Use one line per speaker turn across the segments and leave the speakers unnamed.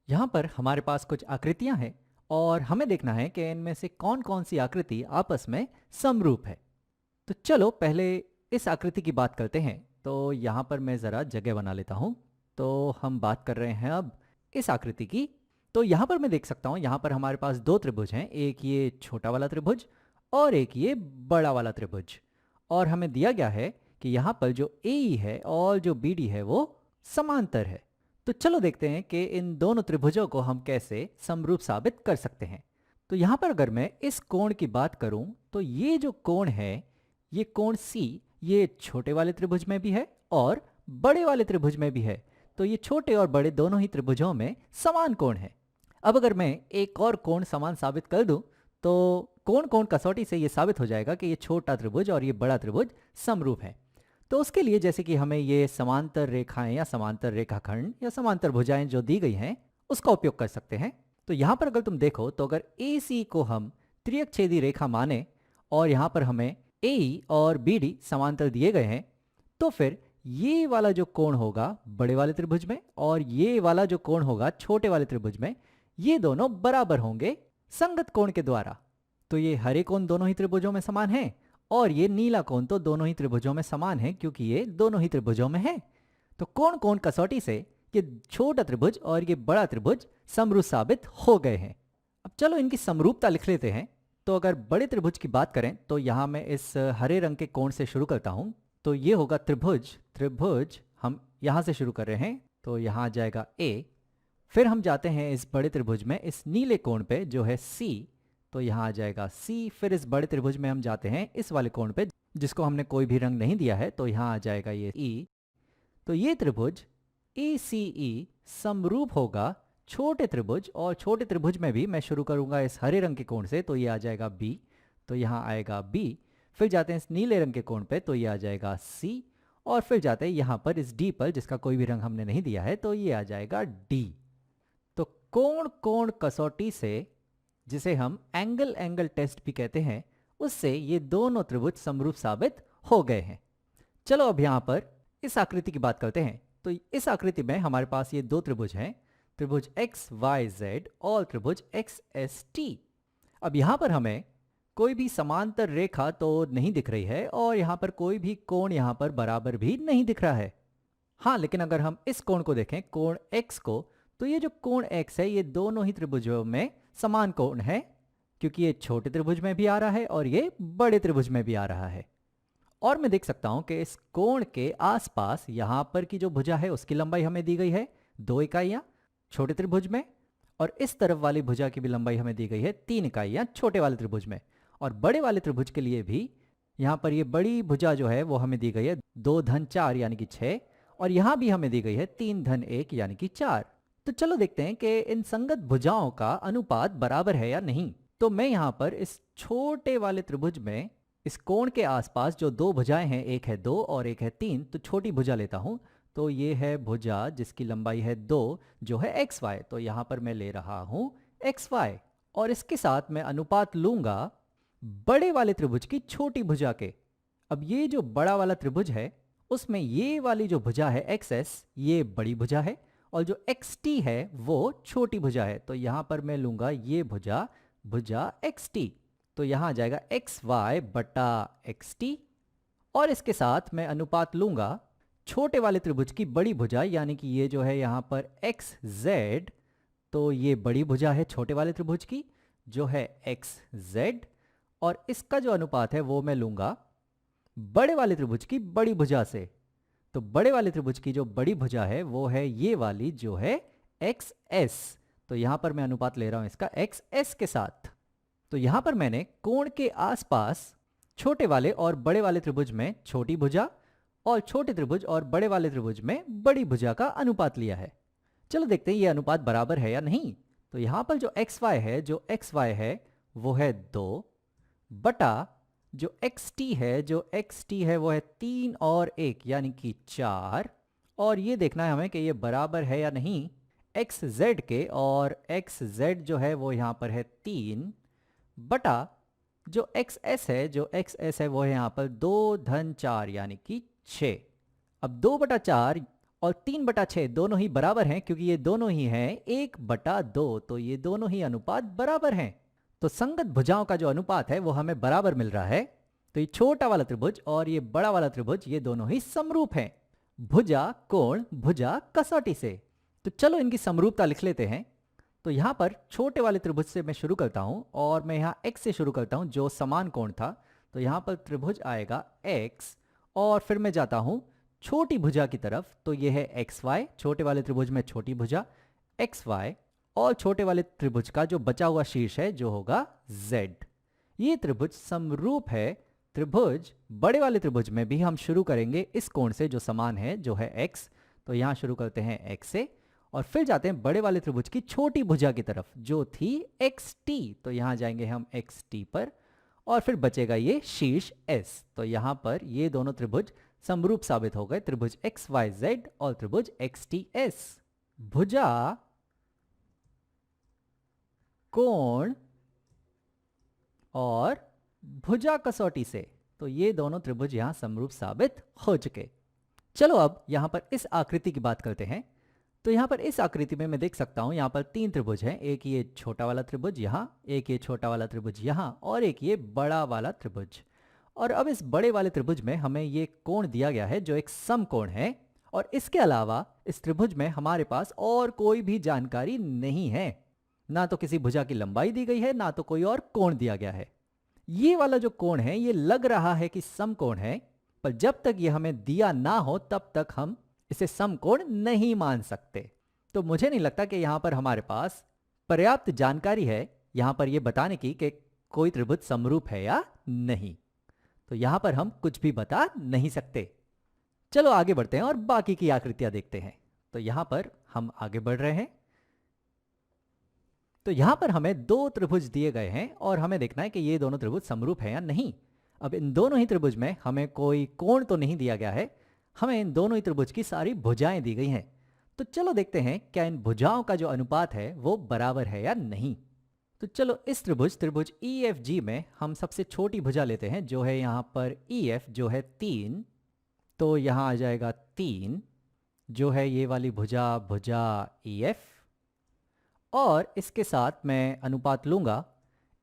यहाँ पर हमारे पास कुछ आकृतियां हैं और हमें देखना है कि इनमें से कौन कौन सी आकृति आपस में समरूप है। तो चलो पहले इस आकृति की बात करते हैं। तो यहाँ पर मैं ज़रा जगह बना लेता हूँ। तो हम बात कर रहे हैं अब इस आकृति की। तो यहाँ पर मैं देख सकता हूँ, यहाँ पर हमारे पास दो त्रिभुज हैं, एक ये छोटा वाला त्रिभुज और एक ये बड़ा वाला त्रिभुज। और हमें दिया गया है कि यहाँ पर जो ए है और जो बी डी है वो समांतर है। तो चलो देखते हैं कि इन दोनों त्रिभुजों को हम कैसे समरूप साबित कर सकते हैं। तो यहाँ पर अगर मैं इस कोण की बात करूं तो ये जो कोण है, ये कोण C, ये छोटे वाले त्रिभुज में भी है और बड़े वाले त्रिभुज में भी है। तो ये छोटे और बड़े दोनों ही त्रिभुजों में समान कोण है। अब अगर मैं एक और कोण समान साबित कर दूं तो कोण कोण कसौटी से ये साबित हो जाएगा कि ये छोटा त्रिभुज और ये बड़ा त्रिभुज समरूप है। तो उसके लिए जैसे कि हमें ये समांतर रेखाएं या समांतर रेखाखंड या समांतर भुजाएं जो दी गई हैं उसका उपयोग कर सकते हैं। तो यहाँ पर अगर तुम देखो तो अगर AC को हम त्रियकछेदी रेखा माने और यहाँ पर हमें AE और BD समांतर दिए गए हैं, तो फिर ये वाला जो कोण होगा बड़े वाले त्रिभुज में और ये वाला जो कोण होगा छोटे वाले त्रिभुज में, ये दोनों बराबर होंगे संगत कोण के द्वारा। तो ये हरे कोण दोनों ही त्रिभुजों में समान है और ये नीला कोण तो दोनों ही त्रिभुजों में समान है क्योंकि ये दोनों ही त्रिभुजों में है। तो कोण कोण कसौटी से ये छोटा त्रिभुज और ये बड़ा त्रिभुज समरूप साबित हो गए हैं। अब चलो इनकी समरूपता लिख लेते हैं। तो अगर बड़े त्रिभुज की बात करें तो यहाँ मैं इस हरे रंग के कोण से शुरू करता हूँ। तो ये होगा त्रिभुज। त्रिभुज हम यहाँ से शुरू कर रहे हैं, तो यहाँ आ जाएगा A। फिर हम जाते हैं इस बड़े त्रिभुज में इस नीले कोण पे जो है C, तो यहाँ आ जाएगा C। फिर इस बड़े त्रिभुज में हम जाते हैं इस वाले कोण पे जिसको हमने कोई भी रंग नहीं दिया है, तो यहाँ आ जाएगा ये E। तो ये त्रिभुज ACE समरूप होगा छोटे त्रिभुज, और छोटे त्रिभुज में भी मैं शुरू करूंगा इस हरे रंग के कोण से, तो ये आ जाएगा B। तो यहाँ आएगा B। फिर जाते हैं इस नीले रंग के कोण पे, तो ये आ जाएगा C। और फिर जाते हैं यहाँ पर इस D पर जिसका कोई भी रंग हमने नहीं दिया है, तो ये आ जाएगा D। तो कोण कोण कसौटी से, जिसे हम एंगल एंगल टेस्ट भी कहते हैं, उससे ये दोनों त्रिभुज समरूप साबित हो गए हैं। चलो अब यहाँ पर इस आकृति की बात करते हैं। तो इस आकृति में हमारे पास ये दो त्रिभुज हैं, त्रिभुज XYZ और त्रिभुज XST। अब यहाँ पर हमें कोई भी समांतर रेखा तो नहीं दिख रही है और यहाँ पर कोई भी कोण यहाँ पर बराबर भी नहीं दिख रहा है। हाँ, लेकिन अगर हम इस कोण को देखें, कोण X को, तो ये जो कोण X है ये दोनों ही त्रिभुजों में समान कोण है क्योंकि ये छोटे त्रिभुज में भी आ रहा है और ये बड़े त्रिभुज में भी आ रहा है। और मैं देख सकता हूं कि इस कोण के आसपास यहां पर की जो भुजा है उसकी लंबाई हमें दी गई है 2 इकाइयां छोटे त्रिभुज में, और इस तरफ वाली भुजा की भी लंबाई हमें दी गई है 3 इकाइयां छोटे वाले त्रिभुज में। और बड़े वाले त्रिभुज के लिए भी यहां पर ये बड़ी भुजा जो है वो हमें दी गई है 2 धन 4 यानी कि 6, और यहां भी हमें दी गई है 3 धन 1 यानी कि 4। तो चलो देखते हैं कि इन संगत भुजाओं का अनुपात बराबर है या नहीं। तो मैं यहां पर इस छोटे वाले त्रिभुज में इस कोण के आसपास जो दो भुजाएं हैं, एक है 2 और एक है 3, तो छोटी भुजा लेता हूं। तो ये है भुजा जिसकी लंबाई है 2 जो है XY, तो यहां पर मैं ले रहा हूं XY, और इसके साथ मैं अनुपात लूंगा बड़े वाले त्रिभुज की छोटी भुजा के। अब ये जो बड़ा वाला त्रिभुज है उसमें ये वाली जो भुजा है XS, ये बड़ी भुजा है, और जो XT है वो छोटी भुजा है। तो यहां पर मैं लूंगा ये भुजा, भुजा XT। तो यहां आ जाएगा XY बटा XT, और इसके साथ मैं अनुपात लूंगा छोटे वाले त्रिभुज की बड़ी भुजा, यानी कि ये जो है यहां पर XZ। तो ये बड़ी भुजा है छोटे वाले त्रिभुज की जो है XZ, और इसका जो अनुपात है वो मैं लूंगा बड़े वाले त्रिभुज की बड़ी भुजा से। तो बड़े वाले त्रिभुज की जो बड़ी भुजा है वो है ये वाली जो है XS। तो यहां पर मैं अनुपात ले रहा हूं इसका XS के साथ। तो यहां पर मैंने कोण के आसपास छोटे वाले और बड़े वाले त्रिभुज में छोटी भुजा और छोटे त्रिभुज और बड़े वाले त्रिभुज में बड़ी भुजा का अनुपात लिया है। चलो देखते हैं ये अनुपात बराबर है या नहीं। तो यहां पर जो XY है, जो XY है वो है 2 बटा जो XT है, जो XT है वो है 3 और 1 यानी कि 4, और ये देखना है हमें कि ये बराबर है या नहीं XZ के, और XZ जो है वो यहां पर है 3 बटा जो XS है, जो XS है वो है यहां पर 2 धन 4 यानी कि 6। अब 2 बटा 4 और 3/6 दोनों ही बराबर हैं क्योंकि ये दोनों ही हैं 1/2, तो ये दोनों ही अनुपात बराबर हैं। तो संगत भुजाओं का जो अनुपात है वो हमें बराबर मिल रहा है। तो ये छोटा वाला त्रिभुज और ये बड़ा वाला त्रिभुज ये दोनों ही समरूप हैं, भुजा कोण भुजा कसौटी से। तो चलो इनकी समरूपता लिख लेते हैं। तो यहां पर छोटे वाले त्रिभुज से मैं शुरू करता हूं और मैं यहां x से शुरू करता हूं जो समान कोण था। तो यहां पर त्रिभुज आएगा x और फिर मैं जाता हूं छोटी भुजा की तरफ। तो यह है xy, छोटे वाले त्रिभुज में छोटी भुजा xy, और छोटे वाले त्रिभुज का जो बचा हुआ शीर्ष है जो होगा z। ये त्रिभुज समरूप है त्रिभुज बड़े वाले त्रिभुज में भी हम शुरू करेंगे इस कोण से जो समान है जो है x। तो यहां शुरू करते हैं x से और फिर जाते हैं बड़े वाले त्रिभुज की छोटी भुजा की तरफ जो थी xt। तो यहां जाएंगे हम xt पर और फिर बचेगा ये शीर्ष s। तो यहां पर ये दोनों त्रिभुज समरूप साबित हो गए, त्रिभुज xyz और त्रिभुज xts। भुजा कोण और भुजा कसौटी से, तो ये दोनों त्रिभुज यहां समरूप साबित हो चुके। चलो अब यहां पर इस आकृति की बात करते हैं। तो यहां पर इस आकृति में मैं देख सकता हूं यहां पर 3 त्रिभुज हैं, एक ये छोटा वाला त्रिभुज यहां, एक ये छोटा वाला त्रिभुज यहां और एक ये बड़ा वाला त्रिभुज। और अब इस बड़े वाले त्रिभुज में हमें ये कोण दिया गया है जो एक समकोण है, और इसके अलावा इस त्रिभुज में हमारे पास और कोई भी जानकारी नहीं है। ना तो किसी भुजा की लंबाई दी गई है, ना तो कोई और कोण दिया गया है। ये वाला जो कोण है ये लग रहा है कि समकोण है, पर जब तक ये हमें दिया ना हो तब तक हम इसे समकोण नहीं मान सकते। तो मुझे नहीं लगता कि यहां पर हमारे पास पर्याप्त जानकारी है यहां पर यह बताने की कि कोई त्रिभुज समरूप है या नहीं। तो यहां पर हम कुछ भी बता नहीं सकते। चलो आगे बढ़ते हैं और बाकी की आकृतियां देखते हैं। तो यहां पर हम आगे बढ़ रहे हैं। तो यहां पर हमें 2 त्रिभुज दिए गए हैं और हमें देखना है कि ये दोनों त्रिभुज समरूप हैं या नहीं। अब इन दोनों ही त्रिभुज में हमें कोई कोण तो नहीं दिया गया है, हमें इन दोनों ही त्रिभुज की सारी भुजाएं दी गई हैं। तो चलो देखते हैं क्या इन भुजाओं का जो अनुपात है वो बराबर है या नहीं। तो चलो इस त्रिभुज EFG में हम सबसे छोटी भुजा लेते हैं जो है यहां पर EF जो है 3। तो यहां आ जाएगा 3 जो है ये वाली भुजा भुजा EF, और इसके साथ मैं अनुपात लूंगा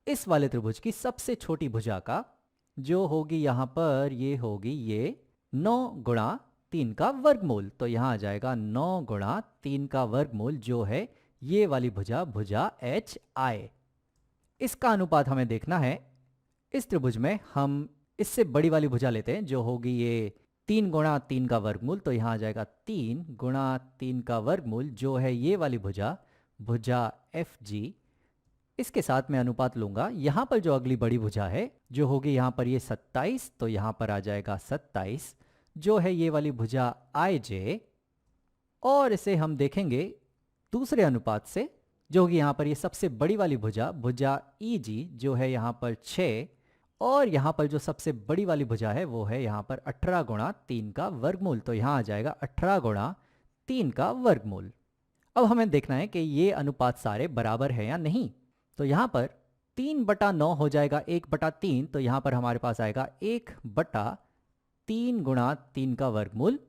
इस वाले त्रिभुज की सबसे छोटी भुजा का जो होगी यहां पर, ये होगी ये 9 गुणा 3 का वर्गमूल। तो यहां आ जाएगा 9 गुणा 3 का वर्गमूल जो है ये वाली भुजा भुजा HI। इसका अनुपात हमें देखना है। इस त्रिभुज में हम इससे बड़ी वाली भुजा लेते हैं जो होगी ये 3 गुणा 3 का वर्गमूल। तो यहां आ जाएगा 3 गुणा 3 का वर्गमूल जो है ये वाली भुजा भुजा FG। इसके साथ मैं अनुपात लूंगा यहां पर जो अगली बड़ी भुजा है जो होगी यहां पर ये 27। तो यहां पर आ जाएगा 27 जो है ये वाली भुजा IJ, और इसे हम देखेंगे दूसरे अनुपात से जो होगी यहां पर ये सबसे बड़ी वाली भुजा भुजा EG जो है यहां पर 6, और यहां पर जो सबसे बड़ी वाली भुजा है वो है यहां पर 18 गुणा 3 का वर्गमूल। तो यहां आ जाएगा 18 गुणा 3 का वर्गमूल। अब हमें देखना है कि ये अनुपात सारे बराबर है या नहीं। तो यहां पर 3/9 हो जाएगा 1/3। तो यहां पर हमारे पास आएगा 1/3 गुणा 3 का वर्गमूल,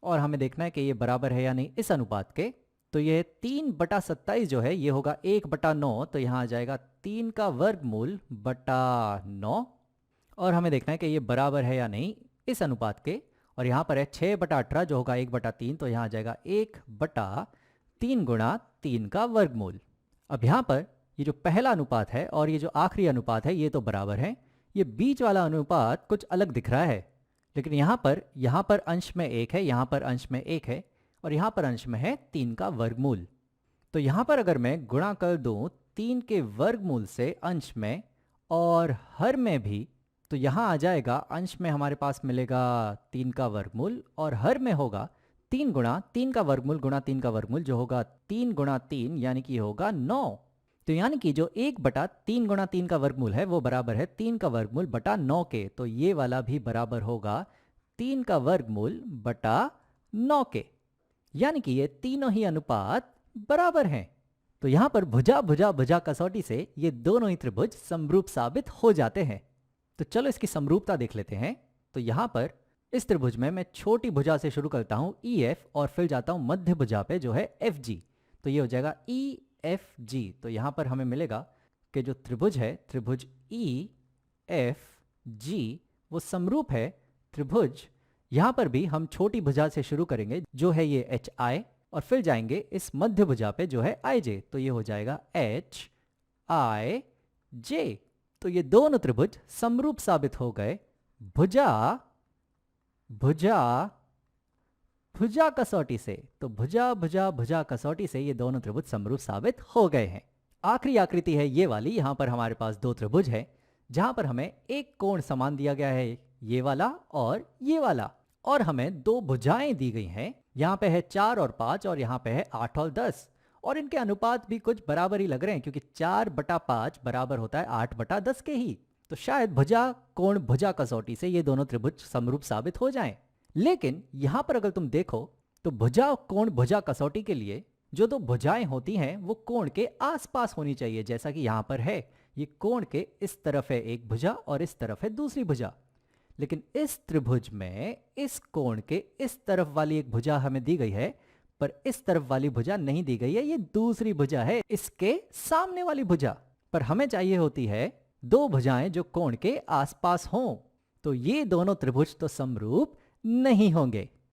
और हमें देखना है कि ये बराबर है या नहीं इस अनुपात के। तो ये 3/27 जो है ये होगा 1/9। तो यहां आ जाएगा 3 का वर्गमूल बटा 9, और हमें देखना है कि ये बराबर है या नहीं इस अनुपात के। और यहां पर है 6/18 जो होगा 1/3। तो यहां आ जाएगा 1/3 गुणा 3 का वर्गमूल। अब यहां पर ये जो पहला अनुपात है और ये जो आखिरी अनुपात है ये तो बराबर है। ये बीच वाला अनुपात कुछ अलग दिख रहा है, लेकिन यहां पर अंश में 1 है, यहां पर अंश में 1 है, और यहां पर अंश में है 3 का वर्गमूल। तो यहां पर अगर मैं गुणा कर दूं 3 के वर्गमूल से अंश में और हर में भी, तो यहां आ जाएगा अंश में हमारे पास मिलेगा 3 का वर्गमूल और हर में होगा 3 गुणा 3 का वर्गमूल गुणा 3 का वर्गमूल जो होगा 3 गुणा 3 यानी कि होगा 9। तो यानी कि जो 1/3 गुणा 3 का वर्गमूल है वो बराबर है 3 का वर्गमूल बटा 9 के। तो ये वाला भी बराबर होगा 3 का वर्गमूल बटा 9 के, यानी कि ये तीनों ही अनुपात बराबर हैं। तो यहां पर भुजा भुजा भुजा कसौटी से ये दोनों ही त्रिभुज समरूप साबित हो जाते हैं। तो चलो इसकी समरूपता देख लेते हैं। तो यहां पर इस त्रिभुज में मैं छोटी भुजा से शुरू करता हूँ EF और फिर जाता हूँ मध्य भुजा पे जो है FG। तो ये हो जाएगा EFG। तो यहाँ पर हमें मिलेगा कि जो त्रिभुज है त्रिभुज EFG वो समरूप है त्रिभुज, यहाँ पर भी हम छोटी भुजा से शुरू करेंगे जो है ये HI और फिर जाएंगे इस मध्य भुजा पे जो है IJ। तो ये हो जाएगा HIJ। तो ये दोनों त्रिभुज समरूप साबित हो गए भुजा भुजा भुजा कसौटी से। तो भुजा भुजा भुजा कसौटी से ये दोनों त्रिभुज समरूप साबित हो गए हैं। आखिरी आकृति है ये वाली। यहां पर हमारे पास दो त्रिभुज है जहां पर हमें एक कोण समान दिया गया है, ये वाला और ये वाला, और हमें दो भुजाएं दी गई हैं। यहाँ पे है 4 और 5 और यहाँ पे है 8 और 10, और इनके अनुपात भी कुछ बराबर ही लग रहे हैं क्योंकि 4/5 बराबर होता है 8/10 के ही। तो शायद भुजा कोण भुजा कसौटी से ये दोनों त्रिभुज समरूप साबित हो जाएं। लेकिन यहां पर अगर तुम देखो तो भुजा कोण भुजा कसौटी के लिए जो दो भुजाएं होती हैं वो कोण के आसपास होनी चाहिए, जैसा कि यहां पर है। ये कोण के इस तरफ है एक भुजा और इस तरफ है दूसरी भुजा। लेकिन इस त्रिभुज में इस कोण के इस तरफ वाली एक भुजा हमें दी गई है, पर इस तरफ वाली भुजा नहीं दी गई है। ये दूसरी भुजा है, इसके सामने वाली भुजा। पर हमें चाहिए होती है दो भुजाएं जो कोण के आसपास हों। तो ये दोनों त्रिभुज तो समरूप नहीं होंगे।